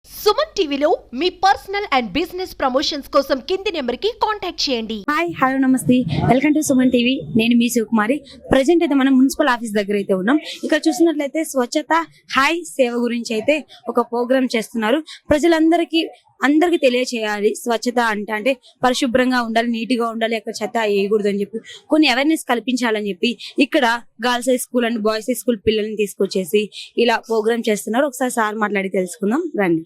సుమన్ టీవీలో మీ personal and business promotions కోసం కింది నెంబర్కి కాంటాక్ట్ చేయండి. హాయ్ హలో నమస్తే, వెల్కమ్ టు సుమన్ టీవీ. నేను మీ శివకుమారి. ప్రజెంట్ అయితే మనం మున్సిపల్ ఆఫీస్ దగ్గర అయితే ఉన్నాం. ఇక్కడ చూసినట్లయితే స్వచ్ఛత హాయ్ సేవ గురించి అయితే ఒక ప్రోగ్రామ్ చేస్తున్నారు. ప్రజలందరికీ తెలియచేయాలి స్వచ్ఛత అంటే పరిశుభ్రంగా ఉండాలి, నీట్గా ఉండాలి, అక్కడ చెత్త వేయకూడదు అని చెప్పి కొన్ని అవేర్నెస్ కల్పించాలని చెప్పి ఇక్కడ girls high school and boys high school పిల్లల్ని తీసుకొచ్చేసి ఇలా ప్రోగ్రామ్ చేస్తున్నారు. ఒకసారి సార్ మాట్లాడి తెలుసుకుందాం రండి.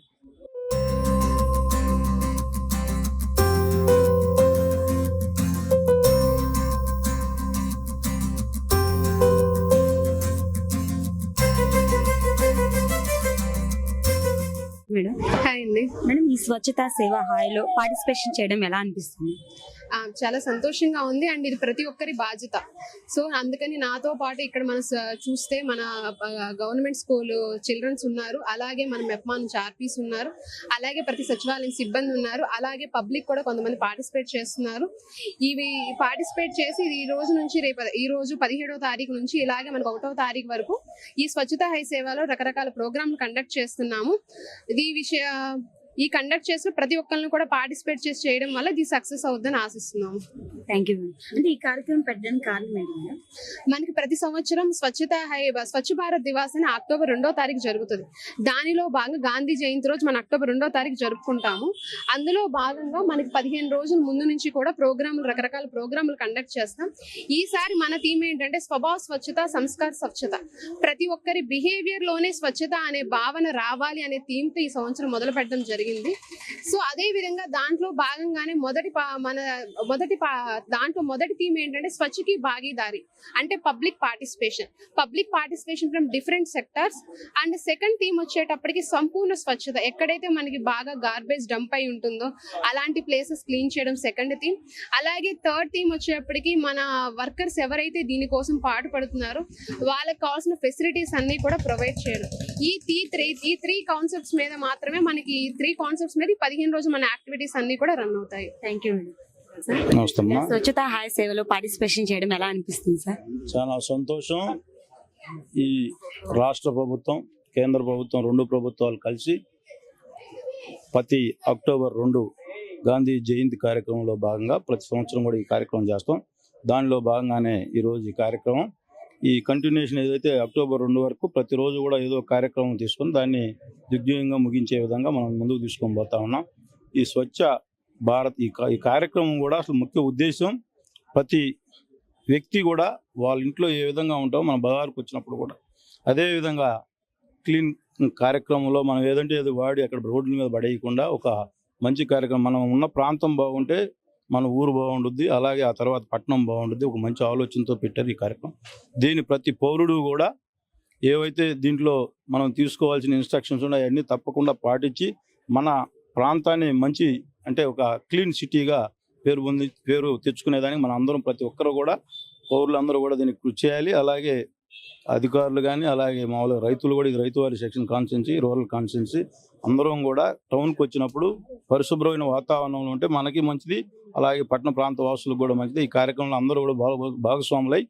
మేడం హాయ్ అండి. మేడం, ఈ స్వచ్ఛత సేవ హాయ్లో పార్టిసిపేషన్ చేయడం ఎలా అనిపిస్తుంది? చాలా సంతోషంగా ఉంది అండ్ ఇది ప్రతి ఒక్కరి బాధ్యత. సో అందుకని నాతో పాటు ఇక్కడ మన చూస్తే మన గవర్నమెంట్ స్కూల్ చిల్డ్రన్స్ ఉన్నారు, అలాగే మన మెప్మా నుంచి ఆర్పీస్ ఉన్నారు, అలాగే ప్రతి సచివాలయం సిబ్బంది ఉన్నారు, అలాగే పబ్లిక్ కూడా కొంతమంది పార్టిసిపేట్ చేస్తున్నారు. ఇవి పార్టిసిపేట్ చేసి ఈ రోజు నుంచి ఈ రోజు 17వ తారీఖు నుంచి ఇలాగే మనకు 1వ తారీఖు వరకు ఈ స్వచ్ఛత హై సేవలో రకరకాల ప్రోగ్రాంలు కండక్ట్ చేస్తున్నాము. ఈ కండక్ట్ చేసిన ప్రతి ఒక్కరిని కూడా పార్టిసిపేట్ చేసి చేయడం వల్ల ఇది సక్సెస్ అవుతుందని ఆశిస్తున్నాము. Thank you. అంటే ఈ కార్యక్రమం పెట్టడానికి కారణం ఏంటి? మనకి ప్రతి సంవత్సరం స్వచ్ఛ భారత్ దివాస్ అని అక్టోబర్ 2వ తారీఖు జరుగుతుంది. దానిలో భాగంగా గాంధీ జయంతి రోజు మనం అక్టోబర్ 2వ తారీఖు జరుపుకుంటాము. అందులో భాగంగా మనకి 15 రోజుల ముందు నుంచి కూడా రకరకాల ప్రోగ్రాములు కండక్ట్ చేస్తాం. ఈసారి మన థీమ్ ఏంటంటే స్వభావ స్వచ్ఛత, సంస్కార స్వచ్ఛత. ప్రతి ఒక్కరి బిహేవియర్ లోనే స్వచ్ఛత అనే భావన రావాలి అనే థీమ్ తో ఈ సంవత్సరం మొదలు పెట్టడం జరిగింది. సో అదే విధంగా దాంట్లో భాగంగానే మొదటి థీమ్ ఏంటంటే స్వచ్ఛకి భాగీదారి, అంటే public participation from different sectors. And second theme వచ్చేటప్పటికి సంపూర్ణ స్వచ్ఛత, ఎక్కడైతే మనకి బాగా గార్బేజ్ డంప్ అయి ఉంటుందో అలాంటి ప్లేసెస్ క్లీన్ చేయడం సెకండ్ థీమ్. అలాగే థర్డ్ థీమ్ వచ్చేటప్పటికి మన వర్కర్స్ ఎవరైతే దీనికోసం పాటుపడుతున్నారో వాళ్ళకి కావాల్సిన ఫెసిలిటీస్ అన్ని కూడా ప్రొవైడ్ చేయడం. ఈ త్రీ కాన్సెప్ట్స్ మీద మాత్రమే మనకి 15 రోజులు మన యాక్టివిటీస్ అన్ని కూడా రన్ అవుతాయి. Thank you. స్వచ్ఛత హాయ్ సేవలో పార్టిసిపేషన్ చేయడం ఎలా అనిపిస్తుంది సార్? చాలా సంతోషం. ఈ రాష్ట్ర ప్రభుత్వం, కేంద్ర ప్రభుత్వం, 2 ప్రభుత్వాలు కలిసి ప్రతి అక్టోబర్ 2 గాంధీ జయంతి కార్యక్రమంలో భాగంగా ప్రతి సంవత్సరం కూడా ఈ కార్యక్రమం చేస్తాం. దానిలో భాగంగానే ఈరోజు ఈ కార్యక్రమం, ఈ కంటిన్యూషన్ ఏదైతే అక్టోబర్ 2 వరకు ప్రతిరోజు కూడా ఏదో కార్యక్రమం తీసుకొని దాన్ని దిగ్విజయంగా ముగించే విధంగా మనం ముందుకు తీసుకొని పోతా ఉన్నాం. ఈ స్వచ్ఛ భారత్ ఈ కార్యక్రమం కూడా అసలు ముఖ్య ఉద్దేశం ప్రతి వ్యక్తి కూడా వాళ్ళ ఇంట్లో ఏ విధంగా ఉంటామో మన బజార్కి వచ్చినప్పుడు కూడా అదే విధంగా క్లీన్ కార్యక్రమంలో మనం ఏదంటే ఏదో వాడి అక్కడ రోడ్ల మీద పడేయకుండా ఒక మంచి కార్యక్రమం, మనం ఉన్న ప్రాంతం బాగుంటే మన ఊరు బాగుంటుంది, అలాగే ఆ తర్వాత పట్టణం బాగుంటుంది. ఒక మంచి ఆలోచనతో పెట్టారు ఈ కార్యక్రమం. దీని ప్రతి పౌరుడు కూడా ఏవైతే దీంట్లో మనం తీసుకోవాల్సిన ఇన్స్ట్రక్షన్స్ ఉన్నాయో అవన్నీ తప్పకుండా పాటించి మన ప్రాంతాన్ని మంచి అంటే ఒక క్లీన్ సిటీగా పేరు తెచ్చుకునేదానికి మన అందరం ప్రతి ఒక్కరు కూడా పౌరులందరూ కూడా దీనికి కృషి చేయాలి. అలాగే అధికారులు కానీ, అలాగే మామూలుగా రైతులు కూడా, ఇది ryotwari section constituency, rural constituency, అందరం కూడా టౌన్కి వచ్చినప్పుడు పరిశుభ్రమైన వాతావరణంలో ఉంటే మనకి మంచిది, అలాగే పట్టణ ప్రాంత వాసులకు కూడా మంచిది. ఈ కార్యక్రమంలో అందరూ కూడా భాగస్వాములై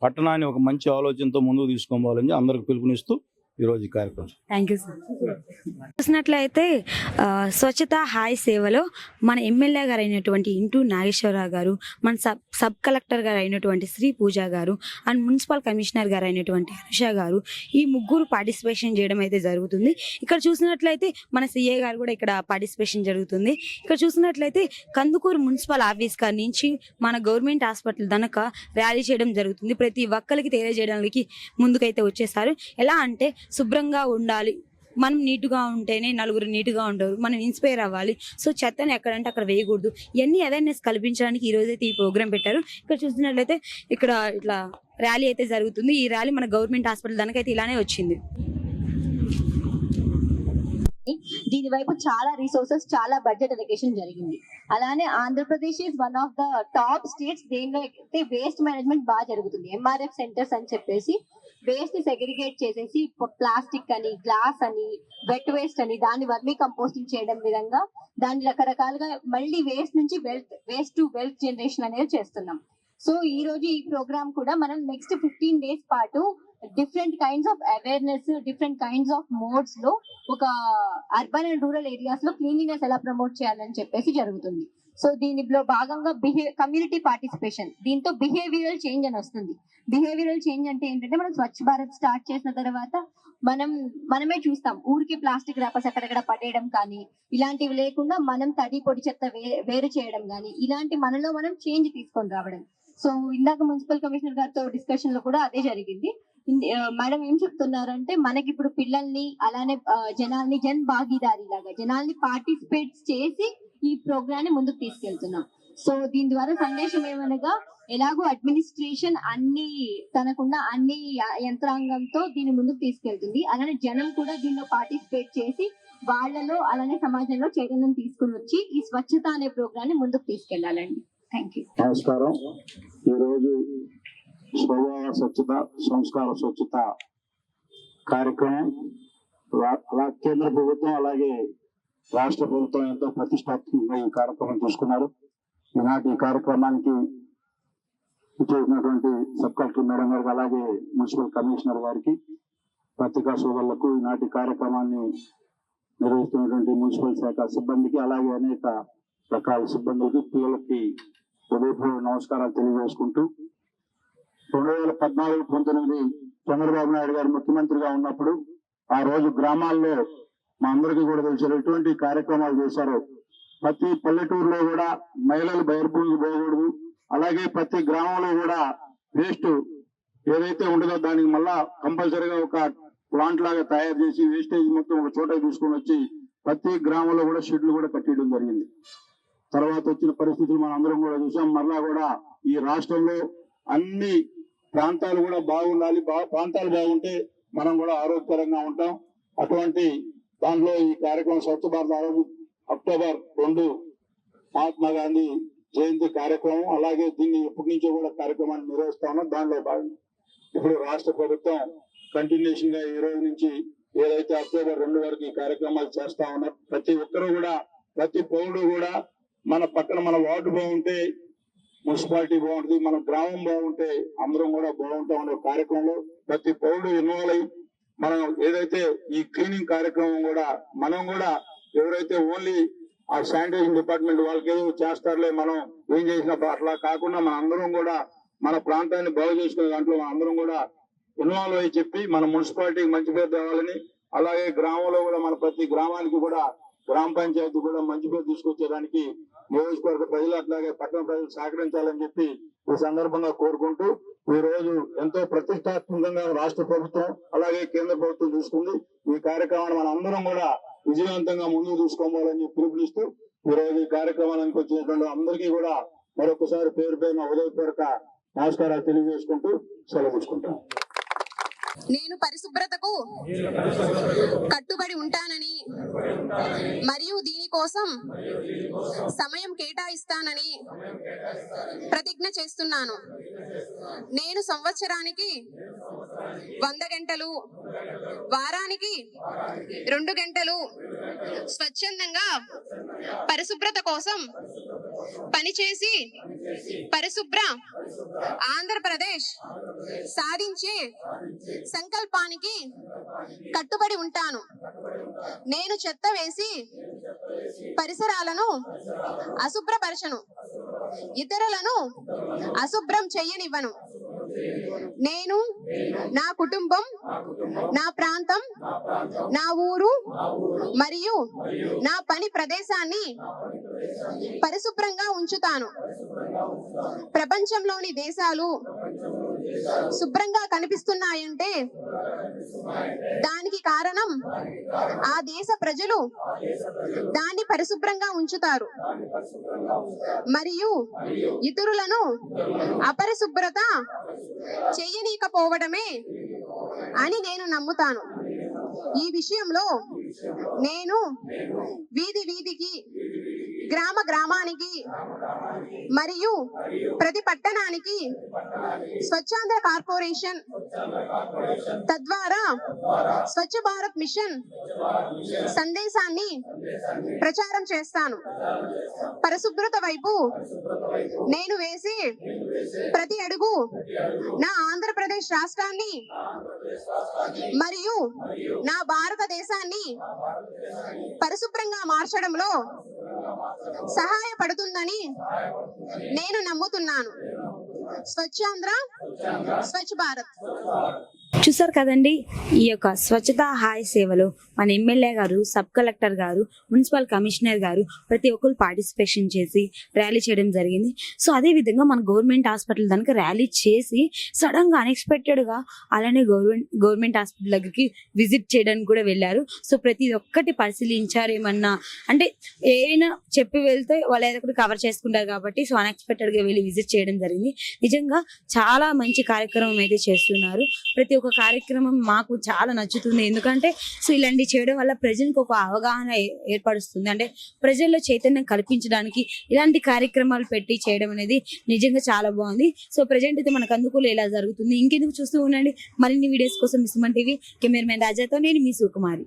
పట్టణాన్ని ఒక మంచి ఆలోచనతో ముందుకు తీసుకోవాలని అందరికి పిలుపునిస్తూ ఈరోజు ఈ కార్యక్రమం. Thank you sir. చూసినట్లయితే స్వచ్ఛత హాయ్ సేవలో మన ఎమ్మెల్యే గారు అయినటువంటి ఇంటూ నాగేశ్వరరావు గారు, మన సబ్ కలెక్టర్ గారు అయినటువంటి శ్రీ పూజ గారు, అండ్ మున్సిపల్ కమిషనర్ గారు అయినటువంటి అనుష గారు, ఈ ముగ్గురు పార్టిసిపేషన్ చేయడం అయితే జరుగుతుంది. ఇక్కడ చూసినట్లయితే మన సిఏ గారు కూడా ఇక్కడ పార్టిసిపేషన్ జరుగుతుంది. ఇక్కడ చూసినట్లయితే కందుకూరు మున్సిపల్ ఆఫీస్ గారి నుంచి మన గవర్నమెంట్ హాస్పిటల్ దనక ర్యాలీ చేయడం జరుగుతుంది. ప్రతి ఒక్కరికి తెలియజేయడానికి ముందుకైతే వచ్చేసారు. ఎలా అంటే శుభ్రంగా ఉండాలి, మనం నీట్గా ఉంటేనే నలుగురు నీట్గా ఉంటారు, మనం ఇన్స్పైర్ అవ్వాలి. సో చెత్తని ఎక్కడంటే అక్కడ వేయకూడదు. ఇవన్నీ అవేర్నెస్ కల్పించడానికి ఈ రోజైతే ఈ ప్రోగ్రామ్ పెట్టారు. ఇక్కడ చూసినట్లయితే ఇక్కడ ఇట్లా ర్యాలీ అయితే జరుగుతుంది. ఈ ర్యాలీ మన గవర్నమెంట్ హాస్పిటల్ దానికైతే ఇలానే వచ్చింది. దీని వైపు చాలా రిసోర్సెస్, చాలా బడ్జెట్ అలొకేషన్ జరిగింది. అలానే Andhra Pradesh is one of the top states దేనిలో అయితే వేస్ట్ మేనేజ్మెంట్ బాగా జరుగుతుంది. MRF సెంటర్స్ అని చెప్పేసి వేస్ట్ ని సెగ్రిగేట్ చేసేసి ప్లాస్టిక్ అని, గ్లాస్ అని, వెట్ వేస్ట్ అని దాన్ని వర్మీ కంపోస్టింగ్ చేయడం విధంగా దాన్ని రకరకాలుగా మళ్ళీ వేస్ట్ నుంచి వేస్ట్ టు వెల్త్ జనరేషన్ అనేది చేస్తున్నాం. సో ఈ రోజు ఈ ప్రోగ్రామ్ కూడా మనం నెక్స్ట్ 15 days పాటు different kinds of awareness, different kinds of modes లో ఒక అర్బన్ అండ్ రూరల్ ఏరియాస్ లో క్లీన్లీనెస్ ఎలా ప్రమోట్ చేయాలని చెప్పేసి జరుగుతుంది. సో దీనిలో భాగంగా కమ్యూనిటీ పార్టిసిపేషన్, దీంతో బిహేవియరల్ చేంజ్ అని వస్తుంది. బిహేవియరల్ చేంజ్ అంటే ఏంటంటే, మనం స్వచ్ఛ భారత్ స్టార్ట్ చేసిన తర్వాత మనమే చూస్తాం, ఊరికి ప్లాస్టిక్ ర్యాపర్స్ అక్కడక్కడ పడేయడం కానీ, ఇలాంటివి లేకుండా మనం తడి పొడి చెత్త వేరు చేయడం కానీ, ఇలాంటి మనలో మనం చేంజ్ తీసుకొని రావడం. సో ఇందాక మున్సిపల్ కమిషనర్ గారితో డిస్కషన్ లో కూడా అదే జరిగింది. మేడం ఏం చెప్తున్నారంటే, మనకి ఇప్పుడు పిల్లల్ని అలానే జనాల్ని జన్ భాగీదారీ లాగా జనాల్ని పార్టిసిపేట్ చేసి ఈ ప్రోగ్రామ్ ని ముందుకు తీసుకెళ్తున్నాం. సో దీని ద్వారా సందేశం ఏమనగా, ఎలాగో అడ్మినిస్ట్రేషన్ తనకున్న అన్ని యంత్రాంగంతో దీన్ని ముందుకు తీసుకెళ్తుంది, అలానే జనం కూడా దీనిలో పార్టిసిపేట్ చేసి వాళ్ళలో అలానే సమాజంలో చైతన్యం తీసుకుని వచ్చి ఈ స్వచ్ఛత అనే ప్రోగ్రామ్ ని ముందుకు తీసుకెళ్లాలండి. Thank you. నమస్కారం. ఈరోజు స్వభావ స్వచ్ఛత, సంస్కార స్వచ్ఛత కార్యక్రమం అలా కేంద్ర ప్రభుత్వం అలాగే రాష్ట్ర ప్రభుత్వం ఎంతో ప్రతిష్టాత్మకంగా ఈ కార్యక్రమం తీసుకున్నారు. ఈనాటి ఈ కార్యక్రమానికి చేసినటువంటి సబ్ కలెక్టర్ మేడం గారికి, అలాగే మున్సిపల్ కమిషనర్ గారికి, పత్రికా సోదరులకు, ఈనాటి కార్యక్రమాన్ని నిర్వహిస్తున్నటువంటి మున్సిపల్ శాఖ సిబ్బందికి, అలాగే అనేక రకాల సిబ్బందులకి, పిల్లలకి హృదయపూర్వక నమస్కారాలు తెలియజేసుకుంటూ, 2014-19 చంద్రబాబు నాయుడు గారు ముఖ్యమంత్రిగా ఉన్నప్పుడు ఆ రోజు గ్రామాల్లో మా అందరికీ కూడా తెలిసిన ఎటువంటి కార్యక్రమాలు చేశారో, ప్రతి పల్లెటూరులో కూడా మహిళలు బహిర్భూమికి పోకూడదు, అలాగే ప్రతి గ్రామంలో కూడా వేస్ట్ ఏదైతే ఉంటుందో దానికి మళ్ళా కంపల్సరీగా ఒక ప్లాంట్ లాగా తయారు చేసి వేస్టేజ్ మొత్తం ఒక చోట తీసుకొని వచ్చి ప్రతి గ్రామంలో కూడా షెడ్లు కూడా కట్టేయడం జరిగింది. తర్వాత వచ్చిన పరిస్థితులు మనం అందరం కూడా చూసాం. మరలా కూడా ఈ రాష్ట్రంలో అన్ని ప్రాంతాలు కూడా బాగుండాలి, ప్రాంతాలు బాగుంటే మనం కూడా ఆరోగ్యకరంగా ఉంటాం. అటువంటి దాంట్లో ఈ కార్యక్రమం స్వచ్ఛ భారత్ ఆ రోజు అక్టోబర్ 2 మహాత్మా గాంధీ జయంతి కార్యక్రమం, అలాగే దీన్ని ఎప్పటి నుంచో కూడా కార్యక్రమాన్ని నిర్వహిస్తా ఉన్నాం. దానిలో భాగంగా ఇప్పుడు రాష్ట్ర ప్రభుత్వం కంటిన్యూషన్ గా ఈ రోజు నుంచి ఏదైతే అక్టోబర్ 2 వరకు ఈ కార్యక్రమాలు చేస్తా ఉన్నారు. ప్రతి ఒక్కరు కూడా, ప్రతి పౌరుడు కూడా మన పక్కన మన వార్డు బాగుంటే మున్సిపాలిటీ బాగుంటుంది, మన గ్రామం బాగుంటే అందరం కూడా బాగుంటాం అనే కార్యక్రమంలో ప్రతి పౌరుడు ఇన్వాల్వ్ అయ్యి మనం ఏదైతే ఈ క్లీనింగ్ కార్యక్రమం కూడా మనం కూడా ఎవరైతే ఓన్లీ ఆ శానిటేషన్ డిపార్ట్మెంట్ వాళ్ళకి ఏదో చేస్తారులే, మనం ఏం చేసినా అట్లా కాకుండా మన అందరం కూడా మన ప్రాంతాన్ని బాగు చేసుకునే దాంట్లో మన అందరం కూడా ఇన్వాల్వ్ అయ్యి చెప్పి మన మున్సిపాలిటీకి మంచి పేరు తేవాలని, అలాగే గ్రామంలో కూడా మన ప్రతి గ్రామానికి కూడా గ్రామ పంచాయతీ కూడా మంచి పేరు తీసుకొచ్చేదానికి నియోజకవర్గ ప్రజలు అట్లాగే పట్టణ ప్రజలు సహకరించాలని చెప్పి ఈ సందర్భంగా కోరుకుంటూ, ఈ రోజు ఎంతో ప్రతిష్టాత్మకంగా రాష్ట్ర ప్రభుత్వం అలాగే కేంద్ర ప్రభుత్వం తీసుకుంది. ఈ కార్యక్రమాన్ని మన అందరం కూడా విజయవంతంగా ముందుకు తీసుకోవాలని చెప్పి పిలుపునిస్తూ, ఈ రోజు ఈ కార్యక్రమానికి వచ్చినటువంటి అందరికీ కూడా మరొకసారి పేరు పేరున హృదయపూర్వక నమస్కారాలు తెలియజేసుకుంటూ సెలవు తీసుకుంటాం. నేను పరిశుభ్రతకు కట్టుబడి ఉంటానని మరియు దీనికోసం సమయం కేటాయిస్తానని ప్రతిజ్ఞ చేస్తున్నాను. నేను సంవత్సరానికి 100 గంటలు, వారానికి 2 గంటలు స్వచ్ఛందంగా పరిశుభ్రత కోసం పనిచేసి పరిశుభ్ర ఆంధ్రప్రదేశ్ సాధించే సంకల్పానికి కట్టుబడి ఉంటాను. నేను చెత్త వేసి పరిసరాలను అశుభ్రపరచను, ఇతరులను అశుభ్రం చెయ్యనివ్వను. నేను, నా కుటుంబం, నా ప్రాంతం, నా ఊరు మరియు నా పని ప్రదేశాన్ని పరిశుభ్రంగా ఉంచుతాను. ప్రపంచంలోని దేశాలు శుభ్రంగా కనిపిస్తున్నాయంటే దానికి కారణం ఆ దేశ ప్రజలు దాన్ని పరిశుభ్రంగా ఉంచుతారు మరియు ఇతరులను అపరిశుభ్రత చేయనీయకపోవడమే అని నేను నమ్ముతాను. ఈ విషయంలో నేను వీధి వీధికి గ్రామ గ్రామానికి మరియు ప్రతి పట్టణానికి స్వచ్ఛాంధ్ర కార్పొరేషన్ తద్వారా స్వచ్ఛ భారత్ మిషన్ సందేశాన్ని ప్రచారం చేస్తాను. పరిశుభ్రత వైపు నేను వేసే ప్రతి అడుగు నా ఆంధ్రప్రదేశ్ రాష్ట్రాన్ని మరియు నా భారతదేశాన్ని పరిశుభ్రంగా మార్చడంలో సహాయపడుతుందని నేను నమ్ముతున్నాను. స్వచ్ఛాంధ్ర, స్వచ్ఛ భారత్. చూసారు కదండి, ఈ యొక్క స్వచ్ఛతా హాయ్ సేవలో మన ఎమ్మెల్యే గారు, సబ్ కలెక్టర్ గారు, మున్సిపల్ కమిషనర్ గారు ప్రతి ఒక్కరు పార్టిసిపేషన్ చేసి ర్యాలీ చేయడం జరిగింది. సో అదే విధంగా మన గవర్నమెంట్ హాస్పిటల్ దానికి ర్యాలీ చేసి సడన్ గా అన్ఎక్స్పెక్టెడ్ గా అలానే గవర్నమెంట్ హాస్పిటల్ దగ్గరికి విజిట్ చేయడానికి కూడా వెళ్ళారు. సో ప్రతి ఒక్కటి పరిశీలించారు. ఏమన్నా అంటే ఏమైనా చెప్పి వెళ్తే వాళ్ళు ఏదో ఒకటి కవర్ చేసుకుంటారు కాబట్టి సో అన్ఎక్స్పెక్టెడ్ గా వెళ్ళి విజిట్ చేయడం జరిగింది. నిజంగా చాలా మంచి కార్యక్రమం అయితే చేస్తున్నారు. ప్రతి ఒక్క కార్యక్రమం మాకు చాలా నచ్చుతుంది. ఎందుకంటే సో ఇలాంటి చేయడం వల్ల ప్రజలకు ఒక అవగాహన ఏర్పడుతుంది. అంటే ప్రజల్లో చైతన్యం కల్పించడానికి ఇలాంటి కార్యక్రమాలు పెట్టి చేయడం అనేది నిజంగా చాలా బాగుంది. సో ప్రజెంట్ అయితే మనకు అందుకులో ఇలా జరుగుతుంది. ఇంకెందుకు చూస్తూ ఉండండి. మరిన్ని వీడియోస్ కోసం సుమన్ టీవీ కెమెరామెన్ రాజాతో నేను మీ సుకుమారి.